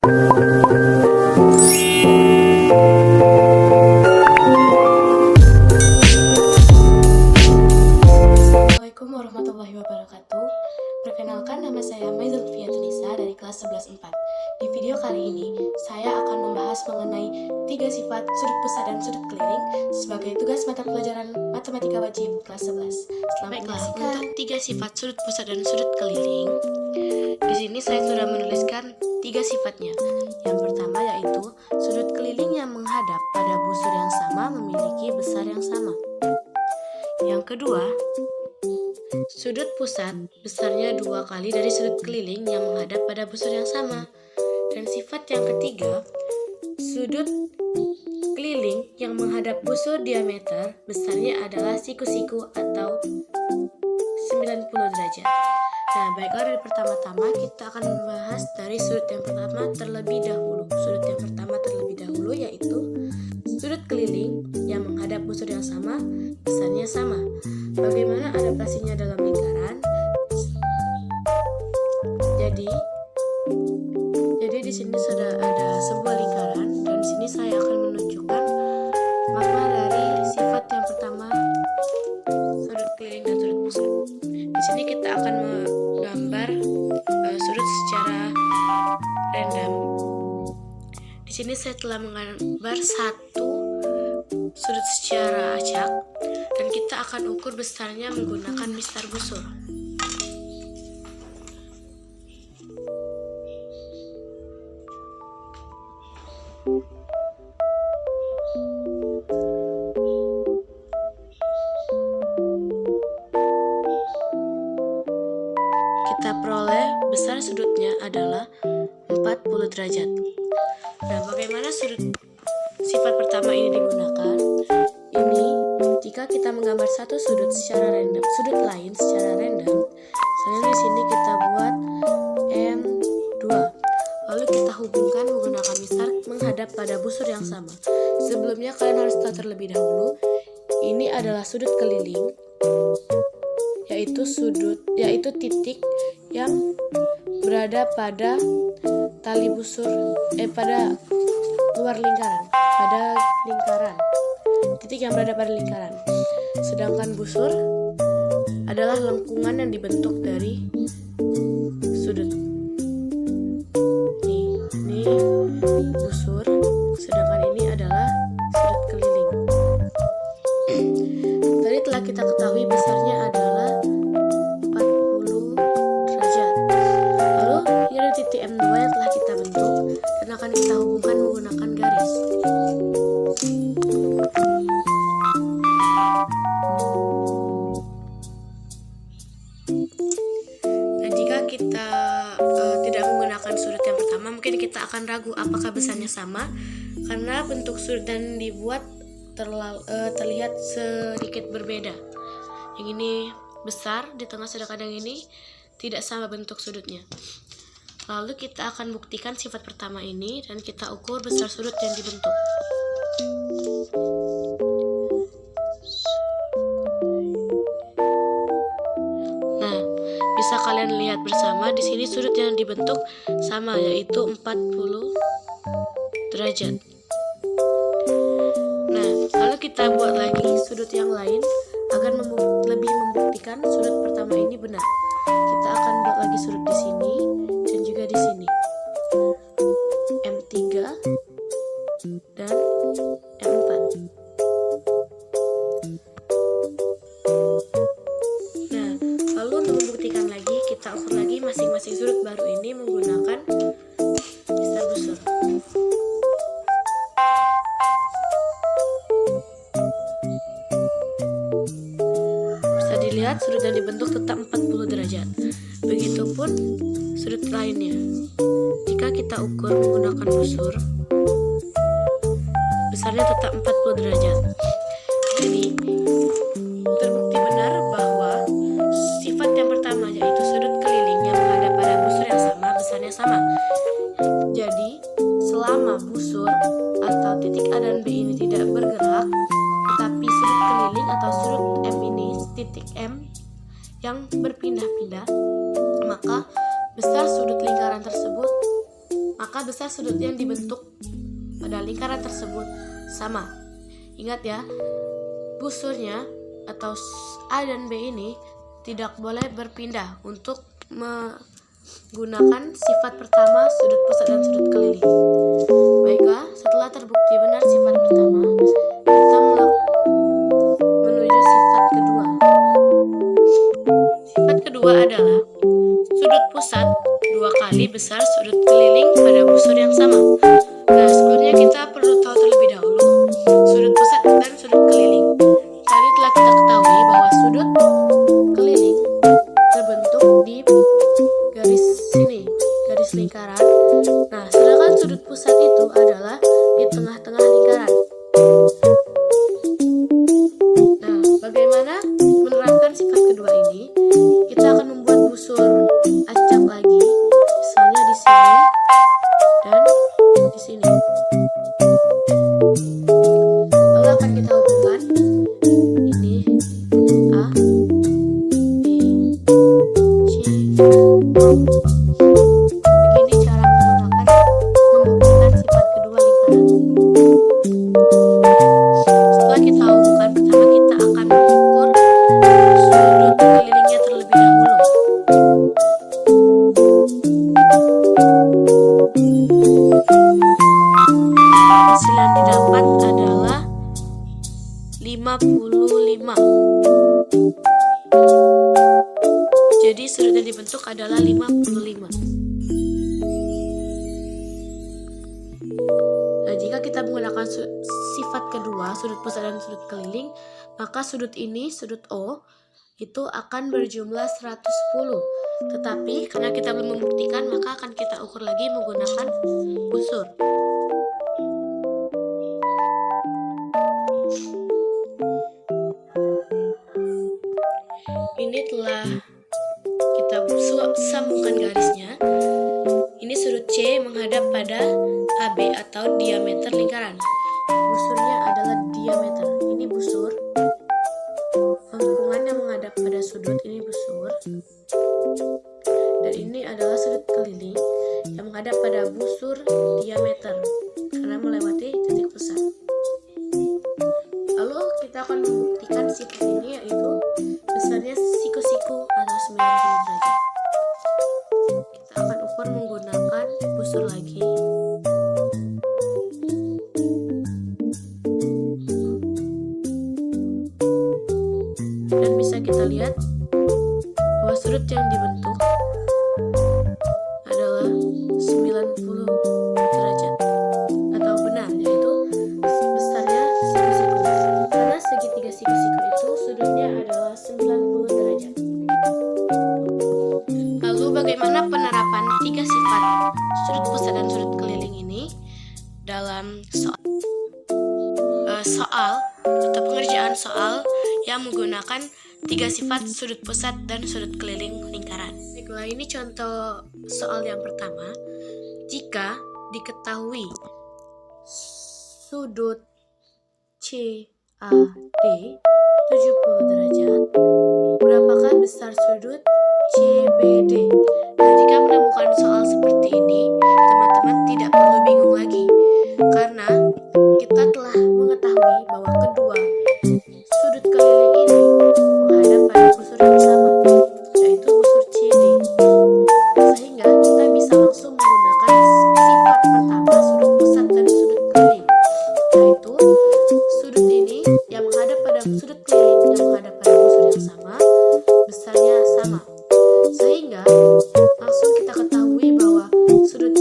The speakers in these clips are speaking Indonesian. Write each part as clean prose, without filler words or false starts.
Assalamualaikum warahmatullahi wabarakatuh. Perkenalkan, nama saya Maizulfia Tunisa dari kelas 11-4. Di video kali ini, saya akan membahas mengenai 3 sifat sudut pusat dan sudut keliling sebagai tugas mata pelajaran matematika wajib kelas 11. Selamat menyaksikan. Untuk 3 sifat sudut pusat dan sudut keliling, di sini saya sudah menuliskan 3 sifatnya. Yang pertama yaitu sudut keliling yang menghadap pada busur yang sama memiliki besar yang sama. Yang kedua, sudut pusat besarnya 2 kali dari sudut keliling yang menghadap pada busur yang sama. Dan sifat yang ketiga, sudut keliling yang menghadap busur diameter besarnya adalah siku-siku atau 90 derajat. Nah, baiklah, dari pertama-tama kita akan membahas dari sudut yang pertama terlebih dahulu. Sudut yang pertama terlebih dahulu yaitu sudut keliling yang menghadap busur yang sama, besarnya sama. Bagaimana adaptasinya dalam lingkaran? Jadi di sini sudah ada sebuah lingkaran, dan di sini saya akan menunjukkan makna dari sifat yang pertama, sudut keliling dan sudut busur. Di sini kita akan menggambar sudut secara random. Di sini saya telah menggambar satu sudut secara acak, dan kita akan ukur besarnya menggunakan mistar busur. Kita peroleh besar sudutnya adalah 40 derajat. Nah, bagaimana sifat pertama ini digunakan? Ini jika kita menggambar satu sudut secara random, sudut lain secara random. Misalnya di sini kita buat M2. Lalu kita hubungkan menggunakan mistar menghadap pada busur yang sama. Sebelumnya kalian harus tahu terlebih dahulu, ini adalah sudut keliling, yaitu titik yang berada pada tali busur, pada luar lingkaran, titik yang berada pada lingkaran. Sedangkan busur adalah lengkungan yang dibentuk dari sudut. Ini busur, sedangkan ini adalah sudut keliling. Tadi telah kita ketahui besarnya adalah 40 derajat. Lalu ini ada titik M2 yang telah kita bentuk dan akan kita hubungkan menggunakan garis. Dan jika kita tidak menggunakan sudut yang pertama, mungkin kita akan ragu apakah besarnya sama, karena bentuk sudut yang dibuat terlihat sedikit berbeda. Yang ini besar di tengah, sedangkan yang ini tidak sama bentuk sudutnya. Lalu kita akan buktikan sifat pertama ini dan kita ukur besar sudut yang dibentuk. Nah, bisa kalian lihat bersama di sini sudut yang dibentuk sama, yaitu 40 derajat. Nah, lalu kita buat lagi sudut yang lain agar lebih membuktikan sudut pertama ini benar. Kita akan buat lagi sudut di sini dan juga di sini, M3 dan M4. Nah, lalu untuk membuktikan lagi, kita ukur lagi masing-masing sudut baru ini menggunakan mistar busur. Dilihat sudut yang dibentuk tetap 40 derajat. Begitupun sudut lainnya. Jika kita ukur menggunakan busur, besarnya tetap 40 derajat. Jadi terbukti benar bahwa sifat yang pertama, yaitu sudut keliling yang menghadap pada busur yang sama, besarnya sama. Jadi selama busur atau titik A dan B ini tidak bergerak, tetapi sudut keliling atau sudut M ini, titik M yang berpindah-pindah, maka besar sudut lingkaran tersebut maka besar sudut yang dibentuk pada lingkaran tersebut sama. Ingat ya, busurnya atau A dan B ini tidak boleh berpindah untuk menggunakan sifat pertama sudut pusat dan sudut keliling. Baiklah, setelah terbukti benar sifat pertama, kita menuju sifat kedua. Sifat kedua adalah sudut pusat 2 kali besar sudut keliling pada busur yang sama. Nah, sebelumnya kita perlu tahu terlebih dahulu sudut pusat dan sudut keliling. Tadi telah kita ketahui bahwa sudut keliling terbentuk di garis sini, garis lingkaran. Nah, sedangkan sudut pusat itu adalah di tengah-tengah lingkaran. Nah, bagaimana menerapkan sifat kedua ini? Kita akan membuat busur acak lagi, misalnya di sini dan di sini. Lalu akan kita hubungkan ini A, B, C, begini cara menggunakan membuktikan sifat kedua lingkaran. Setelah kita hubungkan, pertama kita akan mengukur sudut kelilingnya terlebih dahulu. Hasil yang didapat adalah 55. Jadi sudut yang dibentuk adalah 55. Nah, jika kita menggunakan sifat kedua, sudut pusat dan sudut keliling, maka sudut ini, sudut O, itu akan berjumlah 110. Tetapi karena kita belum membuktikan, maka akan kita ukur lagi menggunakan busur. Ini telah kita sambungkan garisnya. Ini sudut C menghadap pada AB atau diameter lingkaran. Busurnya adalah diameter. Ini busur. Lengkungan yang menghadap pada sudut ini busur. Dan ini adalah sudut keliling yang menghadap pada busur diameter karena melewati titik pusat. Lalu kita akan membuktikan sifat ini, yaitu besarnya siku-siku atau 90 derajat. Kita akan ukur menggunakan busur lagi. Dan bisa kita lihat bahwa sudut yang dibentuk adalah 90 derajat atau benar, yaitu besarnya siku-siku. Karena segitiga siku-siku itu sudutnya adalah 90 derajat. Lalu bagaimana penerapan 3 sifat sudut pusat dan sudut keliling ini dalam soal atau pengerjaan soal yang menggunakan 3 sifat sudut pusat dan sudut keliling lingkaran. Baiklah, ini contoh soal yang pertama. Jika diketahui sudut CAD 70 derajat, berapakah besar sudut CBD? Nah, jika menemukan soal seperti ini, teman-teman tidak perlu bingung lagi, karena kita telah mengetahui bahwa kedua sudut keliling ini menghadap pada busur yang sama, yaitu busur CD. Sehingga kita bisa langsung menggunakan sifat pertama sudut pusat dan sudut keliling, yaitu sudut ini yang menghadap pada sudut keliling yang menghadap pada busur yang sama, besarnya sama. Sehingga langsung kita ketahui bahwa sudut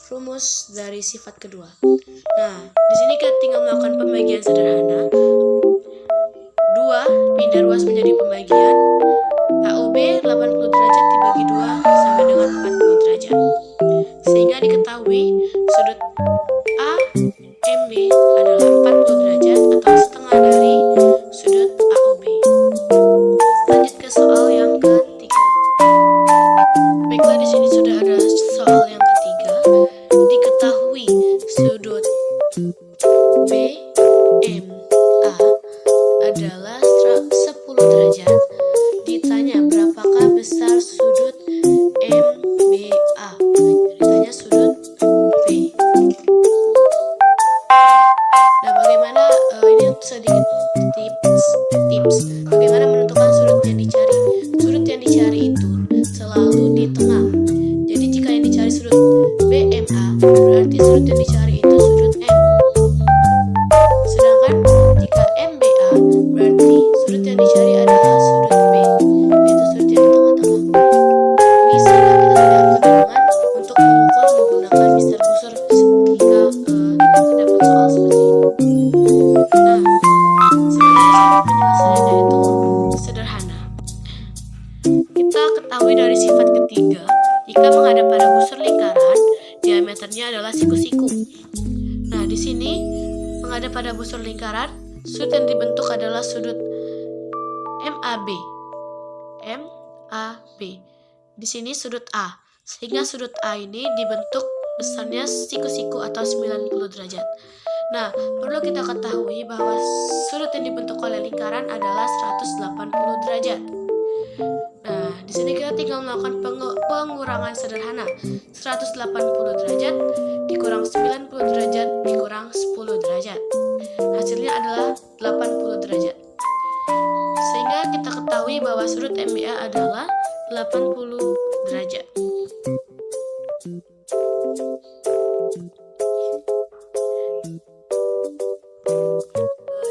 rumus dari sifat kedua. Nah, di sini kita tinggal melakukan pembagian sederhana. 2 pindah ruas menjadi pembagian. AOB 80 derajat dibagi 2 sama dengan 40 derajat. Sehingga diketahui sudut AMB adalah 40 derajat atau setengah dari sudut AOB. Lanjut ke soal yang ketiga. Baiklah, di sini sudah ada soal yang ketiga. Diketahui sudut BMA adalah 10 derajat. Ditanya berapakah besar sudut MBA. Ditanya sudut B. Nah, bagaimana ini sedikit tips bagaimana menentukan sudut yang dicari. Sudut yang dicari itu selalu di tengah. Jadi jika yang dicari sudut BMA, berarti sudut yang dicari itu sudut M. Sedangkan jika MBA, berarti sudut yang dicari adalah sudut B, yaitu sudut yang di tengah-tengah. Ini sehingga kita tidak kebingungan untuk mengukur menggunakan Mister Busur jika terdapat soal seperti ini. Nah, sebenarnya cara penyelesaiannya itu sederhana. Kita ketahui dari sifat ketiga, jika menghadap pada busur lingkaran, diameternya adalah siku-siku. Nah, di sini menghadap pada busur lingkaran, sudut yang dibentuk adalah sudut MAB. MAB. Di sini sudut A. Sehingga sudut A ini dibentuk besarnya siku-siku atau 90 derajat. Nah, perlu kita ketahui bahwa sudut yang dibentuk oleh lingkaran adalah 180 derajat. Nah, di sini kita tinggal melakukan pengurangan sederhana. 180 derajat dikurang 90 derajat dikurang 10 derajat. Hasilnya adalah 80 derajat. Sehingga kita ketahui bahwa sudut MBA adalah 80 derajat.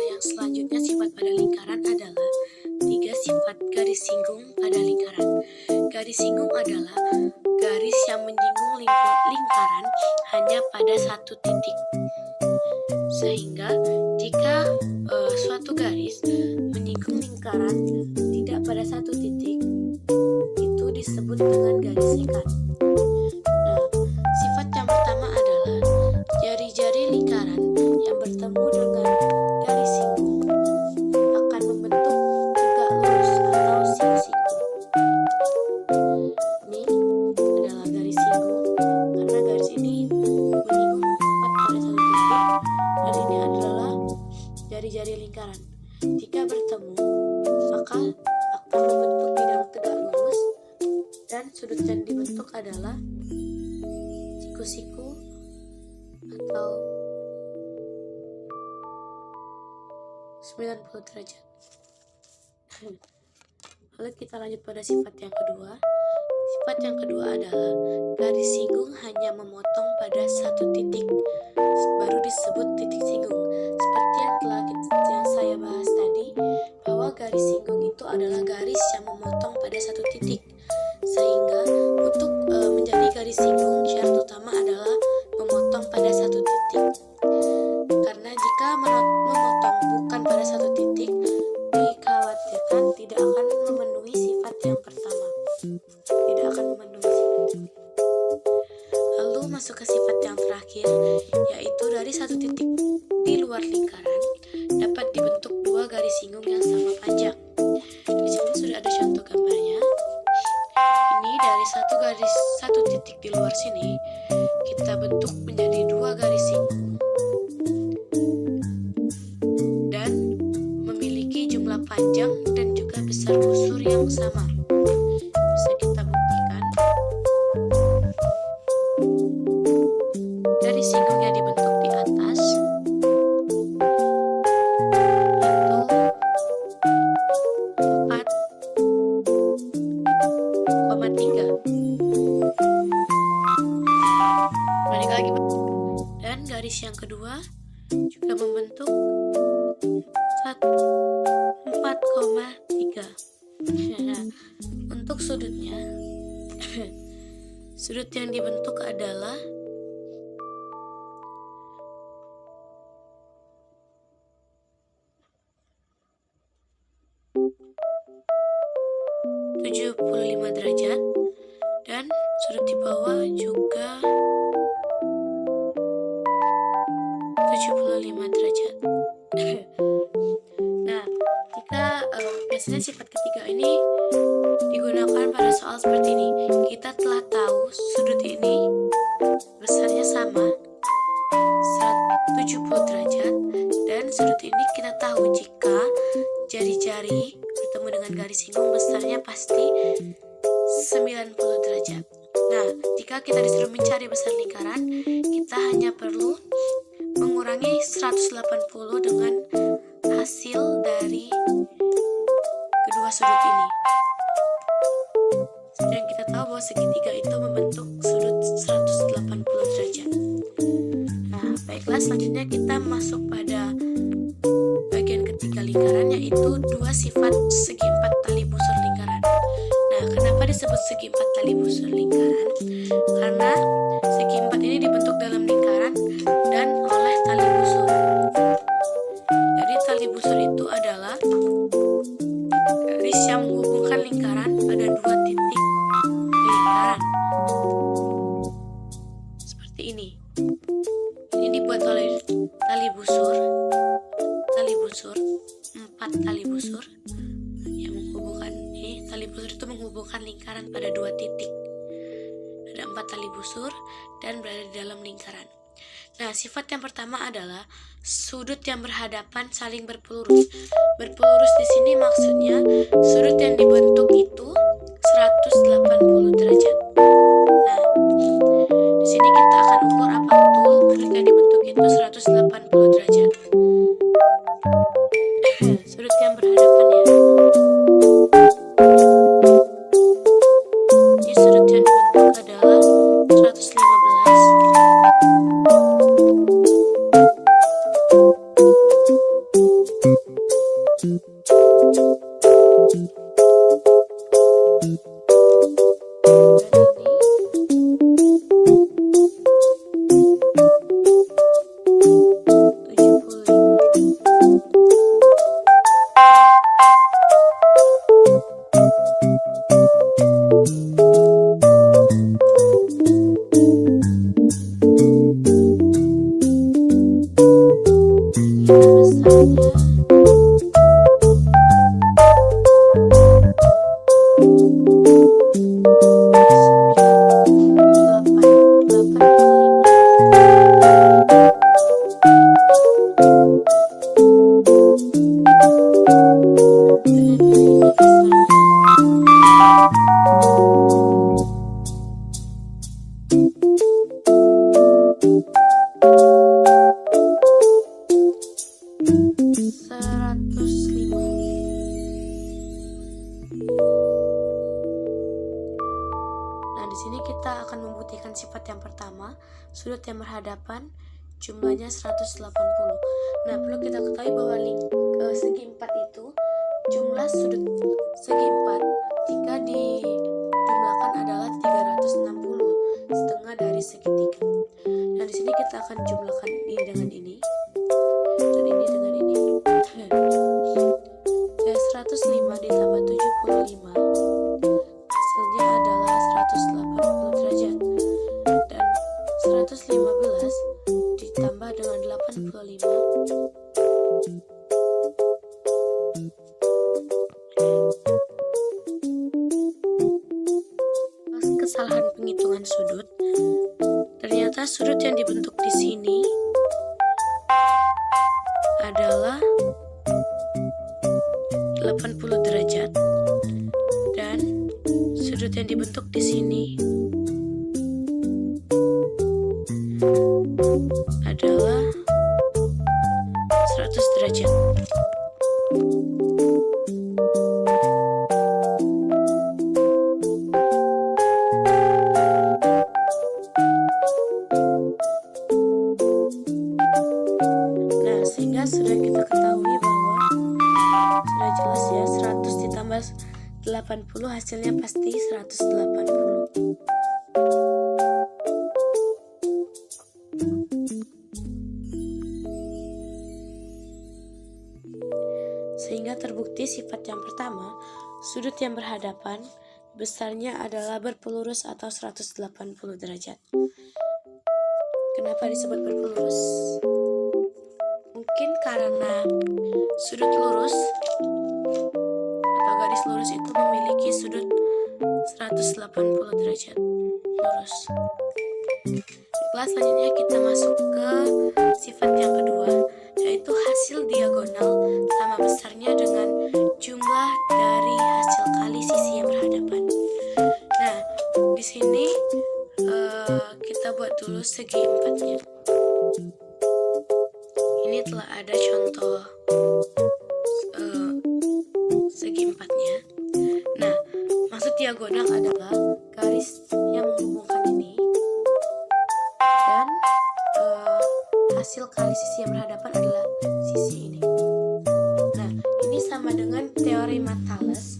Yang selanjutnya sifat pada lingkaran adalah 3 sifat garis singgung pada lingkaran. Garis singgung adalah garis yang menyinggung lingkaran hanya pada satu titik. Sehingga jika suatu garis menyinggung lingkaran tidak pada satu titik, itu disebut dengan garis sekat. Nah, sifat yang pertama adalah jari-jari lingkaran yang bertemu dengan garis singgung akan membentuk tegak lurus atau siku-siku. Ini adalah garis singgung karena garis ini menyinggung tepat pada satu titik, dan ini adalah jari-jari lingkaran. Jika bertemu, maka akan membentuk bidang tegak lurus, dan sudut yang dibentuk adalah siku-siku atau 90 derajat. Lalu kita lanjut pada sifat yang kedua. Sifat yang kedua adalah garis singgung hanya memotong pada satu titik, baru disebut titik singgung. Seperti yang saya bahas tadi, bahwa garis singgung itu adalah garis yang memotong pada satu titik. Sehingga untuk menjadi garis singgung, syarat utama adalah memotong pada satu titik. Karena jika memotong bukan pada satu titik, dikhawatirkan tidak akan memenuhi sifat yang pertama. Tidak akan memenuhi sifat. Lalu masuk ke sifat yang terakhir, yaitu dari satu titik di luar lingkaran dapat dibentuk dua garis singgung yang sama panjang. Di sini sudah ada contoh gambarnya. Ini dari satu titik di luar sini kita bentuk menjadi dua garis singgung dan memiliki jumlah panjang dan juga besar busur yang sama. Bisa kita buktikan. Garis singgung yang dibentuk di atas itu 4,3. Balik lagi. Dan garis yang kedua juga membentuk 4,3. Nah, untuk sudutnya, sudut yang dibentuk adalah 75 derajat, dan sudut di bawah juga 75 derajat. Nah, biasanya sifat ketiga ini digunakan pada soal seperti ini. Kita telah tahu sudut ini besarnya sama 170 derajat, dan sudut ini kita tahu jika jari-jari bertemu dengan garis singgung besarnya pasti 90 derajat. Nah, jika kita disuruh mencari besar lingkaran, kita hanya perlu mengurangi 180 dengan hasil dari kedua sudut ini. Dan kita tahu bahwa segitiga itu membentuk sudut 180 derajat. Nah, baiklah, selanjutnya kita masuk pada bagian ketiga lingkaran, yaitu dua sifat segi empat tali busur lingkaran. Nah, kenapa disebut segi empat tali busur lingkaran? Karena segi empat ini dibentuk dalam lingkaran dan oleh tali busur. Jadi tali busur itu adalah garis yang menghubungkan lingkaran pada dua titik lingkaran. Seperti ini. Ini dibuat oleh tali busur, empat tali busur yang menghubungkan tali busur itu menghubungkan lingkaran pada dua titik. Ada 4 tali busur dan berada di dalam lingkaran. Nah, sifat yang pertama adalah sudut yang berhadapan saling berpelurus. Berpelurus di sini maksudnya sudut yang dibentuk itu 180 derajat. Nah, di sini kita akan ukur apa betul sudut yang dibentuk itu 180 derajat. Sudut yang berhadapan ya. Jadi sudut yang dibentuk adalah 115. Kita akan membuktikan sifat yang pertama, sudut yang berhadapan jumlahnya 180. Nah, perlu kita ketahui bahwa segi 4 itu jumlah sudut segi 4 jika dijumlahkan adalah 360, setengah dari segitiga. Nah, di sini kita akan jumlahkan ini dengan ini dan ini dengan ini. 105 ditambah 75 hasilnya adalah 180 derajat, dan 115 ditambah dengan 85 kesalahan penghitungan sudut. Ternyata sudut yang dibentuk di sini adalah 80 derajat, dan sudut yang dibentuk di sini adalah 100 derajat. Nah, sehingga sudah kita ketahui bahwa sudah jelas ya, 100 ditambah 80 hasilnya pasti 180. Sehingga terbukti Jadi sifat yang pertama, sudut yang berhadapan besarnya adalah berpelurus atau 180 derajat. Kenapa disebut berpelurus? Mungkin karena sudut lurus atau garis lurus itu memiliki sudut 180 derajat lurus. Baiklah, selanjutnya kita masuk ke sifat yang kedua, yaitu hasil diagonal sama besarnya dengan jumlah dari hasil kali sisi yang berhadapan. Nah, di sini kita buat dulu segi empatnya. Ini telah ada contoh segi empatnya. Nah, maksud diagonal adalah garis yang menghubungkan ini dan hasil kali sisi yang berhadapan adalah sisi ini. Nah, ini sama dengan teorema Thales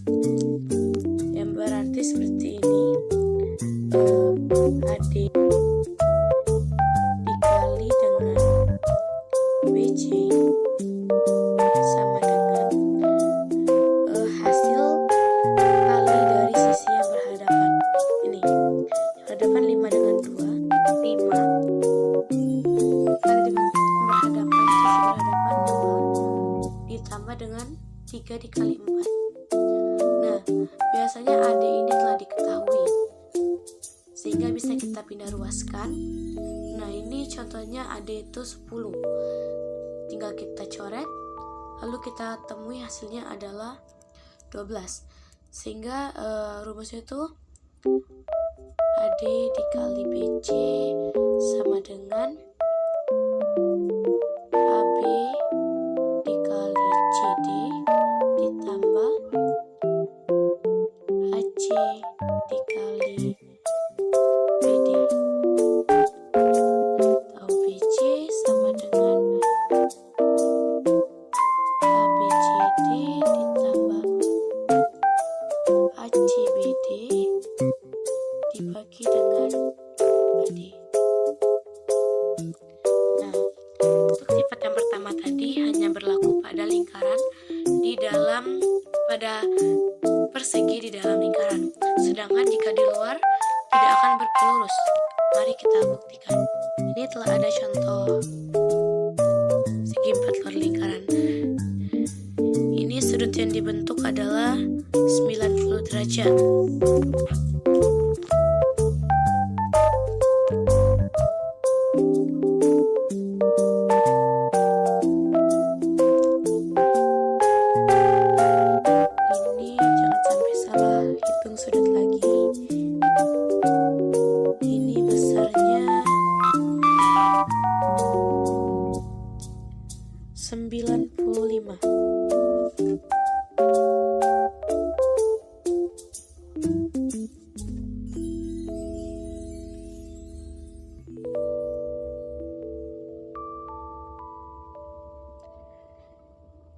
yang berarti seperti ini. AD dikali dengan BC sama dengan hasil kali dari sisi yang berhadapan. Ini berhadapan 5 dengan 2, 5 kali dengan berhadapan sisi berhadapan 2 ditambah dengan 3 dikali 4. Nah, biasanya AD ini telah diketahui sehingga bisa kita pindah ruaskan. Nah, ini contohnya AD itu 10. Tinggal kita coret, lalu kita temui hasilnya adalah 12. Sehingga rumusnya itu AD dikali BC sama dengan AB dikali CD ditambah AC dikali BD atau BC sama dengan ABCD ditambah ACBD dibagi dengan AD. Nah, untuk sifat yang pertama tadi hanya berlaku pada lingkaran pada persegi di dalam lingkaran. Sedangkan jika di luar tidak akan berpelurus. Mari kita buktikan. Ini telah ada contoh segi empat luar lingkaran. Ini sudut yang dibentuk adalah 90 derajat. Ini jangan sampai salah hitung sudut lagi. Ini besarnya 95.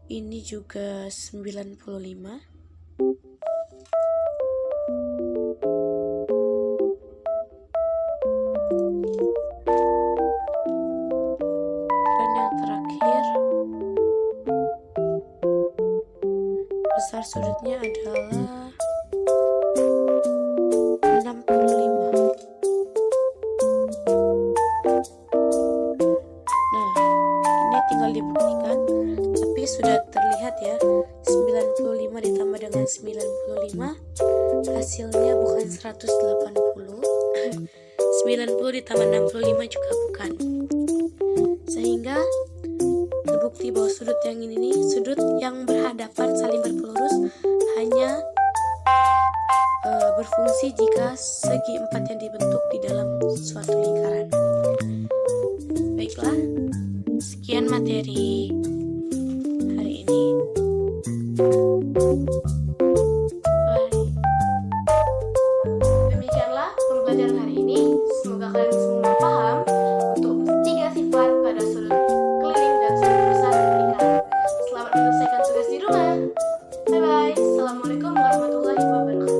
Ini juga 95. Dan yang terakhir, besar sudutnya adalah 65. Nah, ini tinggal dibuktikan, tapi sudah terlihat ya, 95 ditambah dengan 95 hasilnya bukan 180. 90 ditambah 65 juga bukan. Sehingga terbukti bahwa sudut yang ini, sudut yang berhadapan saling berpelurus, hanya berfungsi jika segi empat yang dibentuk di dalam suatu lingkaran. Baiklah, sekian materi hari ini. Demikianlah pembelajaran hari ini. Semoga kalian semua paham untuk 3 sifat pada sudut keliling dan sudut pusat lingkaran. Selamat menyelesaikan tugas di rumah. Bye bye. Assalamualaikum warahmatullahi wabarakatuh.